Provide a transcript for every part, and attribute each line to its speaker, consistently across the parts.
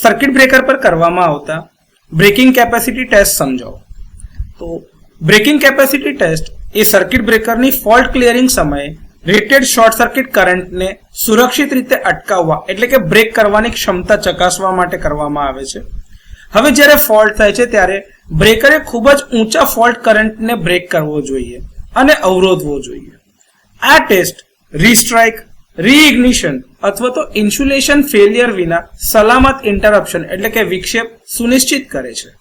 Speaker 1: Circuit breaker પર કરવામાં આવતા બ્રેકિંગ કેપેસિટી ટેસ્ટ સમજાવો. તો બ્રેકિંગ કેપેસિટી ટેસ્ટ એ સર્કિટ બ્રેકરની ફોલ્ટ ક્લિયરિંગ સમયે રેટેડ શોર્ટ સર્કિટ કરંટને સુરક્ષિત રીતે અટકાવવા એટલે કે બ્રેક કરવાની ક્ષમતા ચકાસવા માટે કરવામાં આવે છે. હવે જ્યારે ફોલ્ટ થાય છે ત્યારે બ્રેકરે ખૂબ જ ઊંચા ફોલ્ટ કરંટને બ્રેક કરવો જોઈએ અને અવરોધવો જોઈએ. આ ટેસ્ટ રીસ્ટ્રાઇક, રીઇગ્નિશન અથવા તો ઇન્સ્યુલેશન ફેલિયર વિના સલામત ઇન્ટરપ્શન એટલે કે વિક્ષેપ સુનિશ્ચિત કરે છે.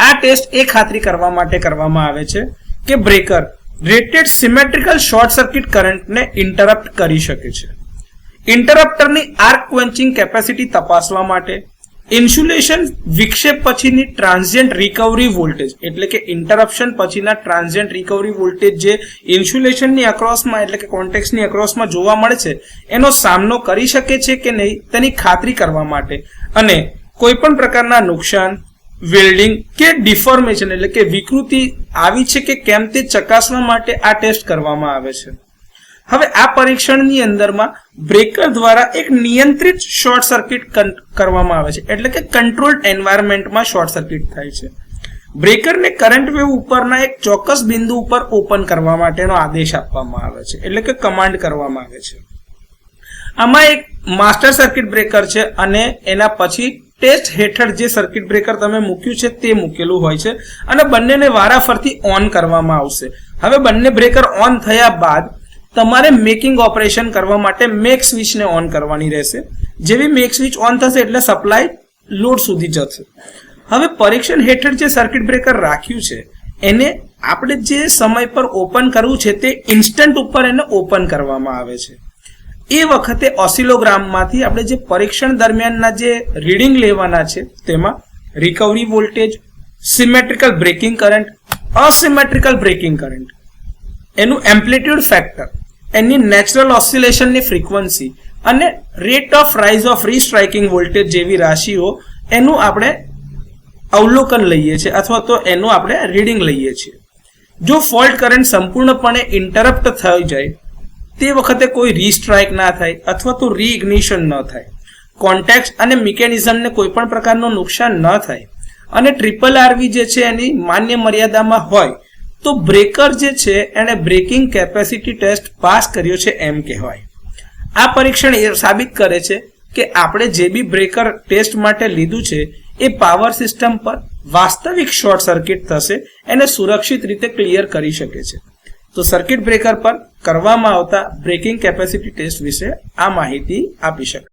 Speaker 1: આ ટેસ્ટ એ ખાતરી કરવા માટે કરવામાં આવે છે કે breaker rated symmetrical short circuit કરંટને ઇન્ટરપ્ટ કરી શકે છે. ઇન્ટરપ્ટરની આર્ક ક્વન્ચિંગ કેપેસિટી તપાસવા માટે ઇન્સ્યુલેશન વિક્ષેપ પછીની ટ્રાન્ઝિયન્ટ રિકવરી વોલ્ટેજ એટલે કે ઇન્ટરપ્શન પછીના ટ્રાન્ઝિયન્ટ રિકવરી વોલ્ટેજ જે ઇન્સ્યુલેશનની અક્રોસમાં એટલે કે કોન્ટેક્સની અક્રોસમાં જોવા મળે છે એનો સામનો કરી શકે છે કે નહીં તેની ખાતરી કરવા માટે અને કોઈ પણ પ્રકારના નુકસાન, વેલ્ડિંગ કે ડિફોર્મેશન એટલે કે વિકૃતિ આવી છે કે કેમ તે ચકાસવા માટે આ ટેસ્ટ કરવામાં આવે છે. હવે આ પરીક્ષણની અંદરમાં બ્રેકર દ્વારા એક નિયંત્રિત શોર્ટ સર્કિટ કરવામાં આવે છે એટલે કે કંટ્રોલ્ડ એન્વાયરમેન્ટમાં શોર્ટ સર્કિટ થાય છે. બ્રેકરને કરંટ વેવ ઉપરના એક ચોક્કસ બિંદુ ઉપર ઓપન કરવા માટેનો આદેશ આપવામાં આવે છે એટલે કે કમાન્ડ કરવામાં આવે છે. આમાં એક માસ્ટર સર્કિટ બ્રેકર છે અને એના પછી ટેસ્ટ હેઠળ જે સર્કિટ બ્રેકર તમે મૂક્યું છે તે મૂકેલું હોય છે અને બંનેને વારાફરતી ઓન કરવામાં આવશે. હવે બંને બ્રેકર ઓન થયા બાદ તમારે મેકિંગ ઓપરેશન કરવા માટે મેક સ્વિચને ઓન કરવાની રહેશે. જેવી મેક સ્વિચ ઓન થશે એટલે સપ્લાય લોડ સુધી જશે. હવે પરીક્ષણ હેઠળ જે સર્કિટ બ્રેકર રાખ્યું છે એને આપણે જે સમય પર ઓપન કરવું છે તે ઇન્સ્ટન્ટ ઉપર એને ઓપન કરવામાં આવે છે. એ વખતે ઓસિલોગ્રામમાંથી આપણે જે પરીક્ષણ દરમિયાનના જે રીડિંગ લેવાના છે તેમાં recovery voltage, symmetrical breaking current, asymmetrical breaking current, એનું એમ્પ્લિટ્યુડ ફેક્ટર, એની નેચરલ ઓસિલેશનની ફ્રીક્વન્સી અને rate of rise of restriking voltage જેવી રાશિઓ એનું આપણે અવલોકન લઈએ છીએ અથવા તો એનું આપણે રીડિંગ લઈએ છીએ. જો ફોલ્ટ કરંટ સંપૂર્ણપણે ઇન્ટરપ્ટ થઈ જાય તે વખતે કોઈ રીસ્ટ્રાઇક ના થાય અથવા તો રીઇગ્નિશન ન થાય, કોન્ટેક્ટ અને મિકેનિઝમને કોઈ પણ પ્રકારનું નુકસાન ન થાય અને ટ્રિપલ આરવી જે છે એની માન્ય મર્યાદામાં હોય તો બ્રેકર જે છે એને બ્રેકિંગ કેપેસિટી ટેસ્ટ પાસ કર્યો છે એમ કહેવાય. આ પરીક્ષણ એ સાબિત કરે છે કે આપણે જે બી બ્રેકર ટેસ્ટ માટે લીધું છે એ પાવર સિસ્ટમ પર વાસ્તવિક શોર્ટ સર્કિટ થશે એને સુરક્ષિત રીતે ક્લિયર કરી શકે છે. તો સર્કિટ બ્રેકર પર કરવામાં આવતા બ્રેકિંગ કેપેસિટી ટેસ્ટ વિશે આ માહિતી આપી શકાય.